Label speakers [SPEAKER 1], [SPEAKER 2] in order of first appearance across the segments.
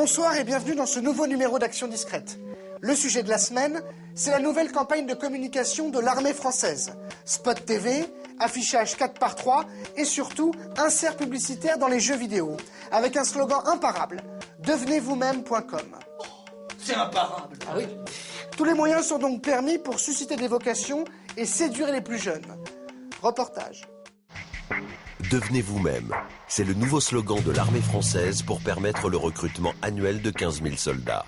[SPEAKER 1] Bonsoir et bienvenue dans ce nouveau numéro d'Action Discrète. Le sujet de la semaine, c'est la nouvelle campagne de communication de l'armée française. Spot TV, affichage 4x3 et surtout insert publicitaire dans les jeux vidéo. Avec un slogan imparable, devenez-vous-même.com.
[SPEAKER 2] C'est imparable.
[SPEAKER 1] Ah oui. Tous les moyens sont donc permis pour susciter des vocations et séduire les plus jeunes. Reportage.
[SPEAKER 3] Devenez vous-même. C'est le nouveau slogan de l'armée française pour permettre le recrutement annuel de 15 000 soldats.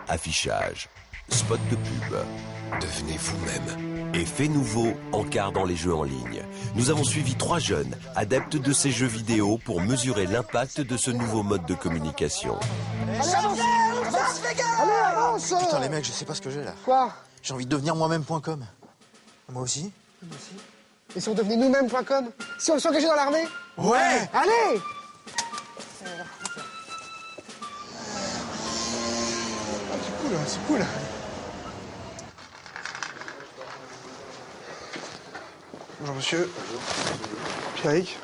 [SPEAKER 3] Affichage, spot de pub. Devenez vous-même. Effet nouveau, encart dans les jeux en ligne. Nous avons suivi 3 jeunes, adeptes de ces jeux vidéo, pour mesurer l'impact de ce nouveau mode de communication.
[SPEAKER 1] Allez, avance.
[SPEAKER 4] Putain les mecs, je sais pas ce que j'ai là.
[SPEAKER 1] Quoi?
[SPEAKER 4] J'ai envie de devenir moi-même.com. Moi aussi?
[SPEAKER 1] Moi aussi. Et si on devenait nous-mêmes.com? Si on s'engageait dans l'armée?
[SPEAKER 4] Ouais.
[SPEAKER 1] Allez! C'est cool. Bonjour monsieur. Pierrick.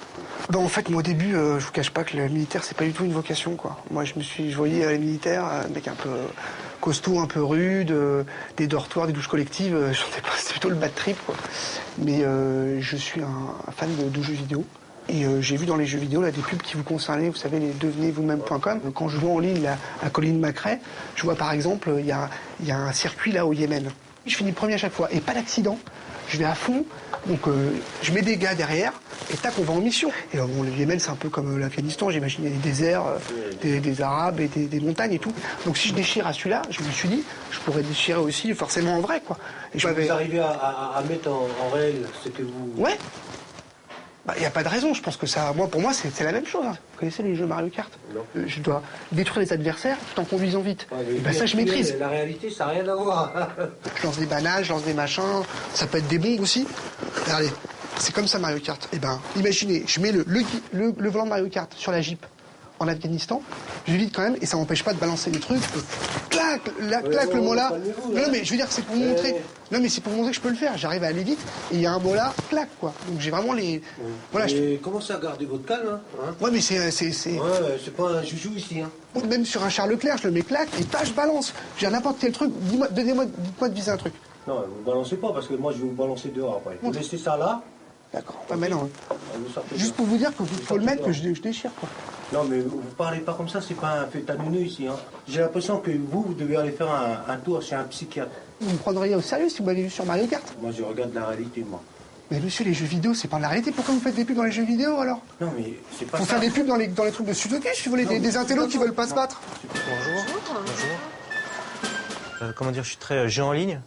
[SPEAKER 1] En fait, moi au début, je vous cache pas que le militaire, c'est pas du tout une vocation, quoi. Moi, je voyais les militaires, un mec un peu costaud, un peu rude, des dortoirs, des douches collectives, j'en sais pas, c'est plutôt le bad trip, quoi. Mais je suis un fan de jeux vidéo. Et j'ai vu dans les jeux vidéo là, des pubs qui vous concernaient, vous savez, les devenez-vous-même.com. Quand je vois en ligne là, à Colline Macrae, je vois par exemple, il y a un circuit là au Yémen. Je finis premier à chaque fois, et pas d'accident. Je vais à fond, donc je mets des gars derrière, et tac, on va en mission. Et bon, le Yémen, c'est un peu comme l'Afghanistan, j'imagine, il y a des déserts, des Arabes et des montagnes et tout. Donc si je déchire à celui-là, je me suis dit, je pourrais déchirer aussi forcément en vrai, quoi. Et
[SPEAKER 2] vous arrivez à mettre en réel ce que vous...
[SPEAKER 1] Ouais. Il n'y a pas de raison, je pense que ça, pour moi, c'est la même chose. Hein. Vous connaissez les jeux Mario Kart? Je dois détruire les adversaires tout en conduisant vite. Ouais, ça, je maîtrise.
[SPEAKER 2] La réalité, ça n'a rien à voir.
[SPEAKER 1] Je lance des bananes, je lance des machins, ça peut être des bombes aussi. Regardez, c'est comme ça Mario Kart. Imaginez, je mets le volant de Mario Kart sur la Jeep en Afghanistan, je vite quand même, et ça m'empêche pas de balancer des trucs. Clac, le mot là. Non, mais je veux dire, c'est pour montrer. Non, mais c'est pour montrer que je peux le faire. J'arrive à aller vite, et il y a un mot là, clac, quoi. Donc j'ai vraiment les.
[SPEAKER 2] Voilà. Commencez à garder votre calme, hein.
[SPEAKER 1] Ouais, mais c'est.
[SPEAKER 2] Ouais, c'est pas un joujou ici, hein.
[SPEAKER 1] Même sur un Charles Leclerc, je le mets clac, et je balance. Je veux dire, n'importe quel truc, dites-moi de viser un truc.
[SPEAKER 2] Non, vous balancez pas, parce que moi, je vais vous balancer dehors après. Vous laissez ça là.
[SPEAKER 1] D'accord. Ouais, mais non. Juste pour vous dire qu'il faut le mettre, que je déchire, quoi.
[SPEAKER 2] Non, mais vous parlez pas comme ça, c'est pas un fait à neuneu ici, hein. J'ai l'impression que vous devez aller faire un tour chez un psychiatre.
[SPEAKER 1] Vous me prendriez au sérieux si vous m'avez vu sur Mario Kart?
[SPEAKER 2] Moi, je regarde la réalité, moi.
[SPEAKER 1] Mais monsieur, les jeux vidéo, c'est pas de la réalité. Pourquoi vous faites des pubs dans les jeux vidéo, alors?
[SPEAKER 2] Non, mais c'est pas ça.
[SPEAKER 1] Faut faire des pubs dans les trucs de Sudoku, si vous voulez, des intellos qui veulent pas se battre.
[SPEAKER 5] Bonjour. Comment dire, je suis très jeu en ligne.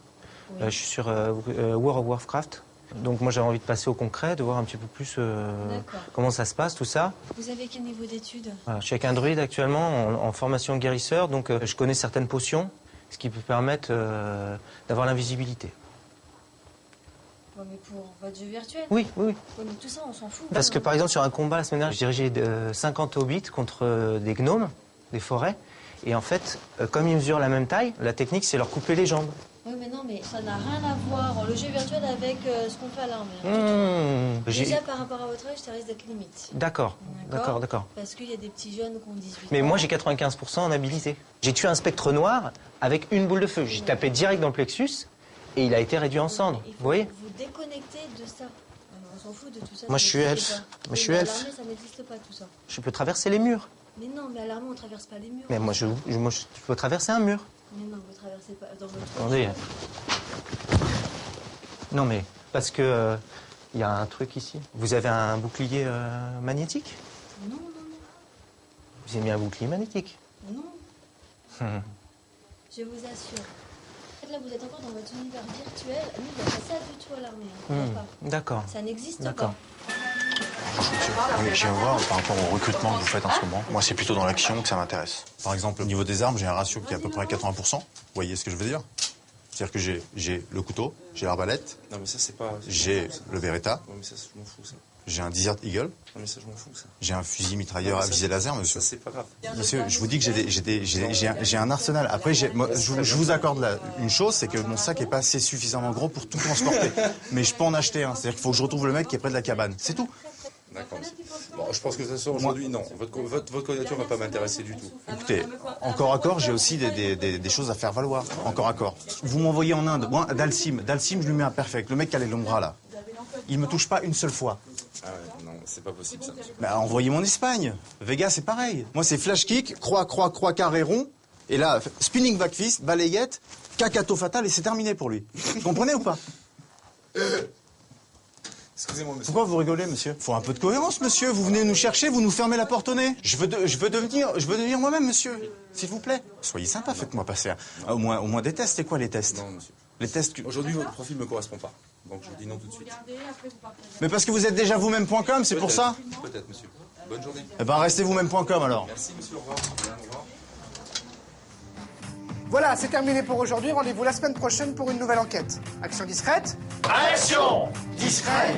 [SPEAKER 5] Oui. Je suis sur World of Warcraft. Donc moi j'avais envie de passer au concret, de voir un petit peu plus comment ça se passe, tout ça.
[SPEAKER 6] Vous avez quel niveau d'études?
[SPEAKER 5] Voilà, je suis avec un druide actuellement en formation guérisseur, donc je connais certaines potions, ce qui peut permettre d'avoir l'invisibilité.
[SPEAKER 6] Ouais, mais pour votre jeu virtuel?
[SPEAKER 5] Oui.
[SPEAKER 6] Ouais, mais tout ça on s'en fout.
[SPEAKER 5] Parce que par exemple sur un combat la semaine dernière, j'ai dirigé 50 hobbits contre des gnomes, des forêts, et en fait, comme ils mesurent la même taille, la technique c'est leur couper les jambes.
[SPEAKER 6] Oui, mais non, mais ça n'a rien à voir, le jeu virtuel, avec ce qu'on fait à l'armée. Déjà, par rapport à votre âge, ça risque d'être limite.
[SPEAKER 5] D'accord.
[SPEAKER 6] Parce qu'il y a des petits jeunes qui ont 18 ans.
[SPEAKER 5] Mais moi, j'ai 95% en habilité. J'ai tué un spectre noir avec une boule de feu. J'ai tapé direct dans le plexus et il a été réduit en cendres. Vous voyez?
[SPEAKER 6] Vous déconnectez de ça. On s'en fout de tout ça.
[SPEAKER 5] Moi, je suis elfe. Mais je suis elfe.
[SPEAKER 6] À l'armée, ça n'existe pas, tout ça.
[SPEAKER 5] Je peux traverser les murs.
[SPEAKER 6] Mais non, mais à l'armée, on ne traverse pas les murs.
[SPEAKER 5] Mais moi, je peux traverser un mur.
[SPEAKER 6] Mais non, vous traversez pas dans votre...
[SPEAKER 5] Attendez. Non, mais parce que il y a un truc ici. Vous avez un bouclier magnétique?
[SPEAKER 6] Non.
[SPEAKER 5] Vous avez mis un bouclier magnétique?
[SPEAKER 6] Non. Je vous assure. Là, vous êtes encore dans votre univers virtuel. Nous, il n'y a pas ça du tout à l'armée.
[SPEAKER 5] D'accord.
[SPEAKER 6] Ça n'existe
[SPEAKER 5] pas.
[SPEAKER 4] Je viens voir par rapport au recrutement que vous faites en ce moment. Moi, c'est plutôt dans l'action que ça m'intéresse. Par exemple, au niveau des armes, j'ai un ratio qui est à peu près 80%. Vous voyez ce que je veux dire? C'est-à-dire que j'ai le couteau, j'ai l'arbalète, j'ai le Beretta, j'ai un Desert Eagle, j'ai un fusil mitrailleur à visée laser, monsieur.
[SPEAKER 7] Ça, c'est pas grave.
[SPEAKER 4] Monsieur, je vous dis que j'ai un arsenal. Après, je vous accorde une chose, c'est que mon sac est pas assez suffisamment gros pour tout transporter. Mais je peux en acheter un. C'est-à-dire qu'il faut que je retrouve le mec qui est près de la cabane. C'est tout.
[SPEAKER 7] D'accord, monsieur. Bon, je pense que ça sort aujourd'hui, non. Votre candidature ne va pas m'intéresser du tout.
[SPEAKER 4] Écoutez, en corps à corps, j'ai aussi des choses à faire valoir. En corps à corps. Vous m'envoyez en Inde, moi, Dalsim, je lui mets un perfect. Le mec qui a les longs bras, là. Il me touche pas une seule fois.
[SPEAKER 7] Ah ouais, non, c'est pas possible, ça, monsieur.
[SPEAKER 4] Bah, envoyez-moi en Espagne. Vega, c'est pareil. Moi, c'est flash kick, croix, carré, rond. Et là, spinning back fist, balayette, cacato fatal, et c'est terminé pour lui. Vous comprenez ou pas?
[SPEAKER 7] Excusez-moi, monsieur.
[SPEAKER 4] Pourquoi vous rigolez, monsieur? Faut un peu de cohérence, monsieur. Vous venez nous chercher, vous nous fermez la porte au nez. Je veux devenir moi-même, monsieur. S'il vous plaît. Soyez sympa, faites-moi passer au moins des tests. C'est quoi les tests?
[SPEAKER 7] Non, monsieur.
[SPEAKER 4] Les tests.
[SPEAKER 7] Aujourd'hui, votre profil ne me correspond pas. Donc, je dis non tout de suite.
[SPEAKER 4] Mais parce que vous êtes déjà vous-même.com, c'est pour ça?
[SPEAKER 7] Peut-être, monsieur. Bonne journée.
[SPEAKER 4] Eh ben, restez vous-même.com alors.
[SPEAKER 7] Merci, monsieur. Au revoir. Bien, au revoir.
[SPEAKER 1] Voilà, c'est terminé pour aujourd'hui. Rendez-vous la semaine prochaine pour une nouvelle enquête. Action discrète.
[SPEAKER 8] Action discrète.